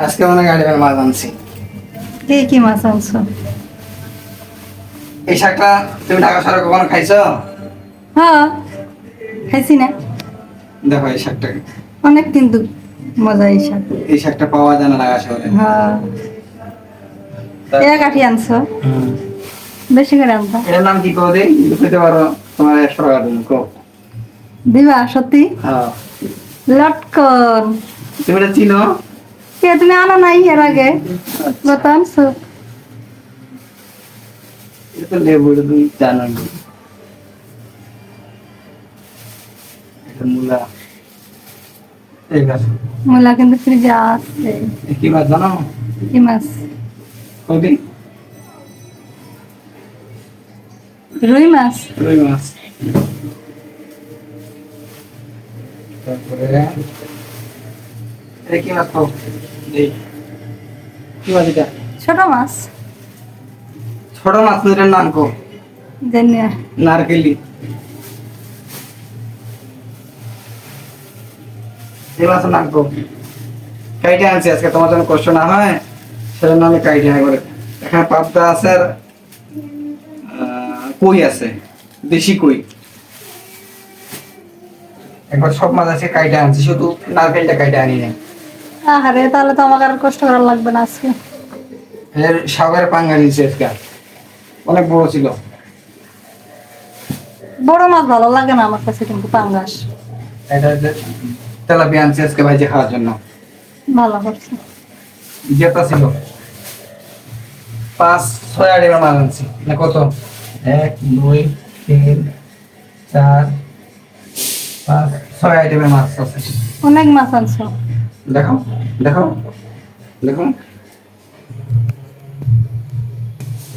আজকে অনেক আইটেমের মাছ আনছি। কি কি মাছ আনছো? এই শাকটা তুমি ঢাকা শহরে কখনো খাইছো? হ্যাঁ, খাইছি না। দেখো এই শাকটা, অনেক কিন্তু মজা এই শাক। এই শাকটা পাওয়া যায় না ঢাকা শহরে। হ্যাঁ, এক আঠি আনছো, বেশি করে আনছো। এটার নাম কি কও দেই? বুঝতে পারো তোমার 100 টাকা দিন কও। দিবা সত্যি? হ্যাঁ, লটকন। তুমি এটা চিনো? কে তুমি আনো নাই এর আগে? কত আনছো? এটা তো লেবু, এটা তুমি জানো না। এটা মূলা। এই গাছ মূলা কিন্তু ফ্রিজে আছে। কি মাছ জানো? কি মাছ? কদি রুই মাছ। রুই মাছ। তারপরে এটা কি মাছ কও? এই কি মাছ এটা? ছোট মাছ। ছোট মাছ এটার নাম কও। জানি না। নারকেলি। এই মাছের নাম কও। কাইটে আনছি আজকে, তোমার জন্য কষ্ট না হয় সেজন্য আমি কাইটে আনি করে। এখানে পাবদা আছে আর কই আছে, দেশি কই। একবার সব মাছ আছে কাইটে আনছি, শুধু নারকেলটা কাইটে আনি নাই। আরে তাহলে তো আমাকে আর কষ্ট করা লাগবে না আজকে। এর সাগরের পাঙ্গা নিয়েছি আজকে, অনেক বড় ছিল। বড় মাছ ভালো লাগে না আমার কাছে, কিন্তু পাঙ্গাস এটা তেলাপিয়া আনছি আজকে ভাইজে খাওয়ার জন্য। ভালো করছে। জেতা ছিল 5-6 আইটেমের মাছ আনছি না কত? 1 2 3 4 5 6 আইটেমের মাছ আছে। অনেক মাছ আনছো। দেখো দেখো দেখো,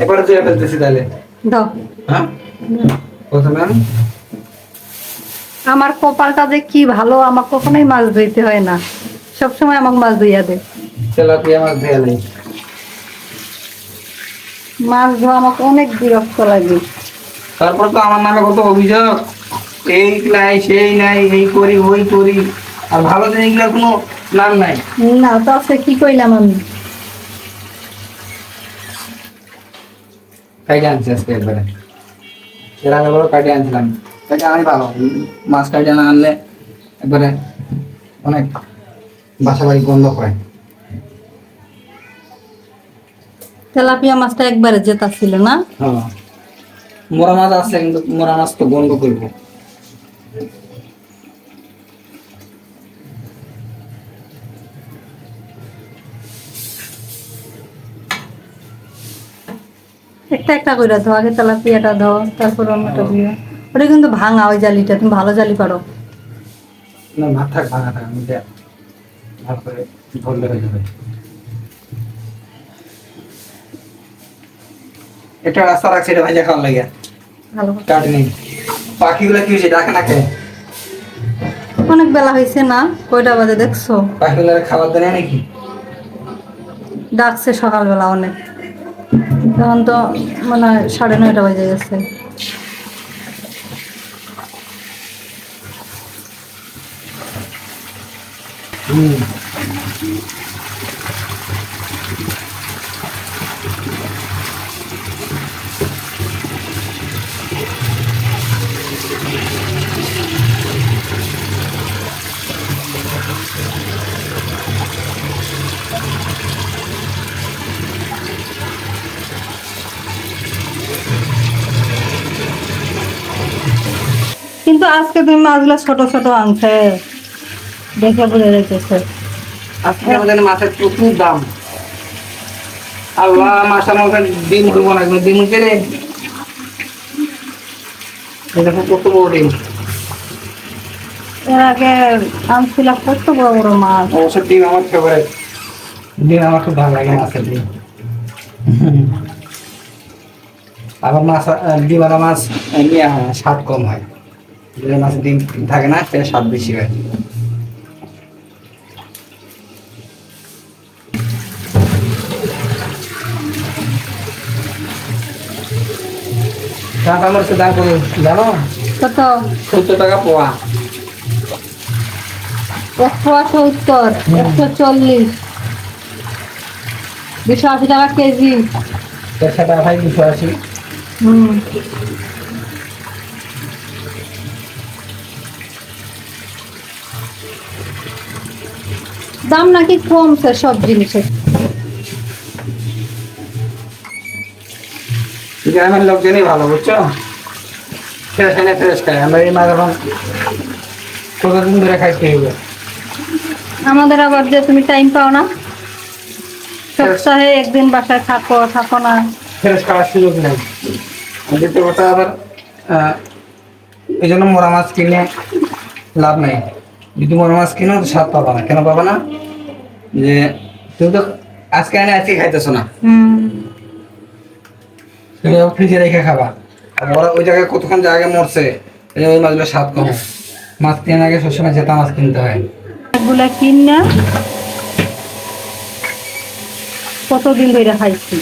এবারে তুই ফেলতেছি তাহলে। দাও। হ্যাঁ, প্রথমে আমি আমার কপালটা যে কি ভালো, আমার কখনোই মাছ ধুইতে হয় না, সবসময় আমাকে মাছ ধুইয়া দে। তেলাপিয়া মাছ ধুয়ে নেই। মাছ ধোয়া আমাকে অনেক বিরক্ত লাগে। তারপর তো আমার নামে কত অভিযোগ, এই নাই সেই নাই, এই করি ওই করি, আর ভালো জিনিসগুলোর কোনো নাম নাই। না তো আছে, কি কইলাম আমি? কাইটে আনছি আজকে একবারে, এর আগে বড় কাইটে আনছিলাম। কাইটে আমি ভালো, মাছ কাইটে না আনলে একবারে অনেক বাসা বাড়ি গন্ধ করে। তেলাপিয়া মাছটা একবারে জেতা ছিল না? হ্যাঁ, মোরা মাছ আছে কিন্তু মোরা মাছ তো গন্ধ করবো। একটা একটা করে ধো, আগে তেলাপিয়াটা ধো, তারপর অন্যটা দিও। ওটা কিন্তু ভাঙা ওই জালিটা, তুমি ভালো জালি পারো। না ভাত থাক, ভাঙা থাক, আমি ভালো করে ধরলে হয়ে যাবে। একটা রাস্তা রাখছি এটা ভাইজা খাওয়ার লাগে, ভালো। কাটে নেই। পাখিগুলো কি হয়েছে, ডাকে না খেয়ে? অনেক বেলা হয়েছে না? কয়টা বাজে দেখছো? পাখিগুলো খাবার দেয় নাকি? ডাকছে সকালবেলা অনেক, তখন তো মানে 9:30 বাজে গেছে। হুম, কিন্তু আজকে তুমি মাছগুলো ছোট ছোট আনছে, দেখে বুঝে যাইতেছে। আজকে আমাদের মাছের প্রচুর দাম। আল্লাহ, মাছের মধ্যে ডিম হইব না, ডিম উঠে রে, দেখো কত বড় ডিম। এর আগে আনছিলাম কত বড় বড় মাছ। অবশ্য ডিম আমার ফেভারিট, ডিম আমার খুব ভালো লাগে, মাছের ডিম। আবার মাছ, ডিম আলা মাছ নিয়ে স্বাদ কম হয়, যে মাছের ডিম থাকে না সে স্বাদ বেশি হয়। কাঁচা মরিচের দাম কত জানো? কত? 70 টাকা পোয়া। 170, 140। 280 টাকা কেজি। 150 টাকা ভাই, 280। হুম। দাম নাকি কমছে সব জিনিসের। গ্রামের লোকজনই ভালো, বুঝছো? ফ্রেশ এনে ফ্রেশ খায়। আমরা এই মাছ এখন কতদিন ধরে খাইতে হবে। আমাদের আবার যে তুমি টাইম পাও না, সপ্তাহে একদিন বাসায় থাকো থাকো না। ফ্রেশ খাওয়ার সুযোগ নেই। আর দ্বিতীয় কথা আবার এই জন্য মরা মাছ কিনে লাভ নাই। যদি মরা মাছ কিনো তো স্বাদ পাবা না। কেন পাবা না? যে তুমি তো আজকে এনে আজকে খাইতেছো না, হুম। তুমি ফ্রিজে রেখে খাবা। আর ওরা ওই জায়গায় কতক্ষণ জায়গায় মরছে, এই জন্য ওই মাছগুলো স্বাদ কম। মাছ কেনার আগে সবসময় জেতা মাছ কিনতে হয়। এগুলা কিনা কতদিন ধরে খাইছি।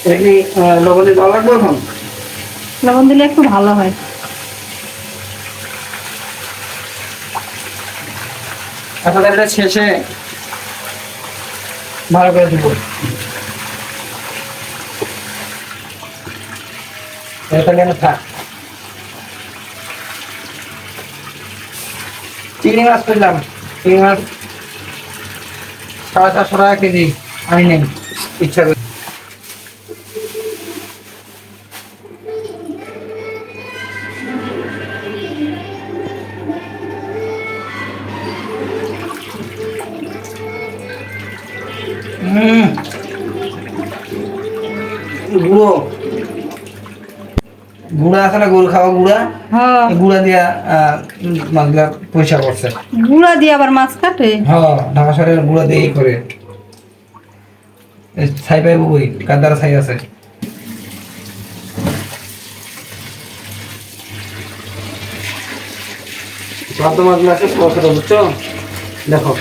এটা কি লবণ দিয়ে দেওয়া লাগবে এখন? লবণ দিলে একটু ভালো হয়। আসলে এটা শেষে ভালো করে দিব। এটা কেন থাক। চিংড়ি মাছ পেলাম, চিংড়ি মাছ 450 টাকা কেজি। আমি নেই, ইচ্ছা করি। গুঁড়ো গুঁড়া আছে না, গরু খাওয়া গুঁড়া, হ্যাঁ, এই গুঁড়া দিয়া মাছগুলা পয়সা করছে। গুঁড়া দিয়ে আবার মাছ কাটে। হ্যাঁ, ঢাকা শহরের গুঁড়া দিয়েই করে। ছাই পাইব কই? কার দ্বারা ছাই আছে? ভাদ্র মাছগুলো আছে ছোট ছোট, বুঝছো? দেখো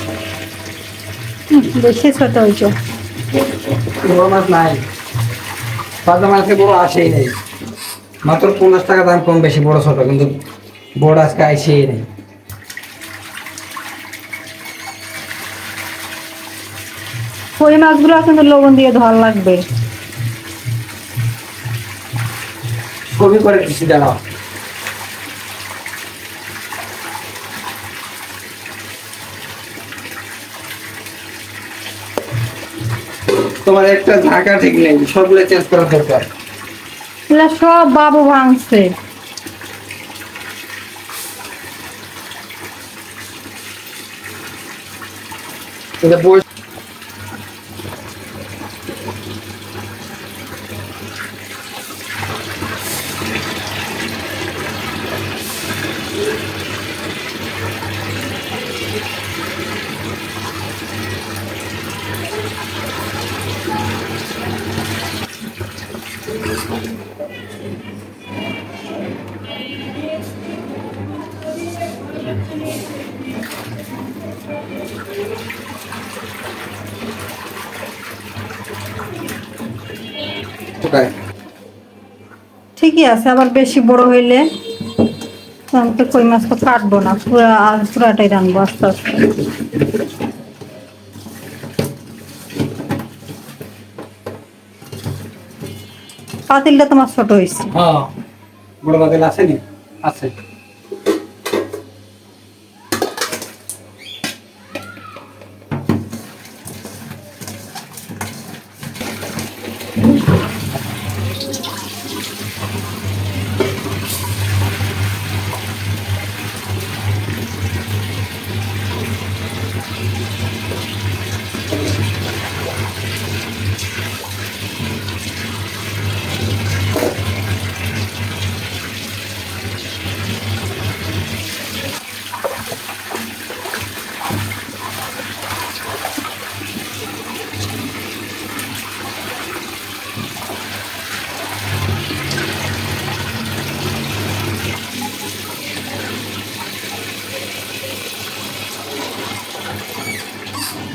বেশি ছোট হইতো। বড় মাছ নাই, ভাদ্র মাছকে বড় আসেই নেই। মাত্র 50 টাকা দাম কম বেশি বড় ছোট, কিন্তু বড় আজকে আইসেই নেই। ওই মাছগুলো কিন্তু লবণ দিয়ে ধোয়া লাগবে। ছবি করে দিচ্ছি, দাঁড়াও। তোমার একটা ঢাকা ঠিক নেই, সবগুলো চেঞ্জ করা দরকার। এগুলা সব বাবু ভাঙছে। এটা বই কোথায়? ঠিকই আছে, আবার বেশি বড় হইলে তো আমি তো কই মাছ তো কাটবো না, পুরাটাই রানবো আস্তে আস্তে। পাতিলটা তোমার ছোট হয়েছে। হ্যাঁ, বড় বাতিল আছে নি? আছে।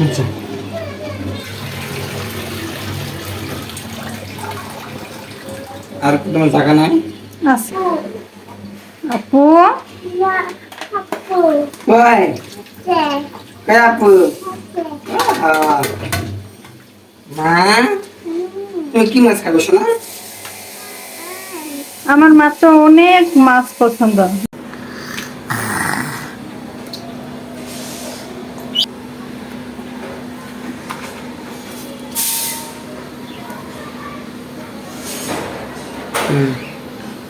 আচ্ছা, আর তোমার জায়গা নাই? আছে। আপু, কই? কে আপু? আহা, হ্যাঁ তুমি কি মাছ খাবে শোনা? আমার মাত্র অনেক মাছ পছন্দ।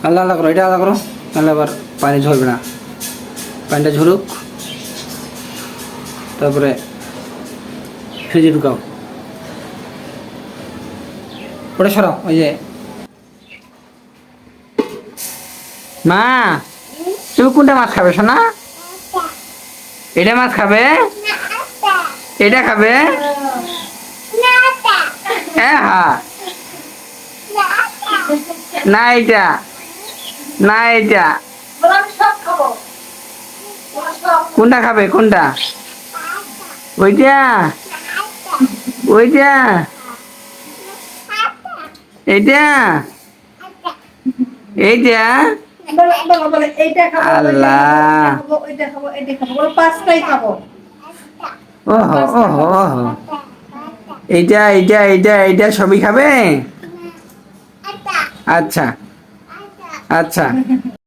আল্লাহ আল্লাহ করো, এটা আল্লাহ করো, তাহলে আবার পানি ঝরবে না। পানিটা ঝরুক, তারপরে ফ্রিজে ঢুকাও। ওটা সরাও, ওই যে মা তুমি কোনটা মাছ খাবে শোনা? এটা মাছ খাবে, এটা খাবে, হ্যাঁ হ্যাঁ, না এটা, না এটা, কোনটা খাবে কোনটা? ওইটা, ওইটা, এইটা, এইটা, আল্লাহ, ওহো ওহো ওহো, এইটা এইটা এইটা এইটা সবই খাবে। আচ্ছা আচ্ছা।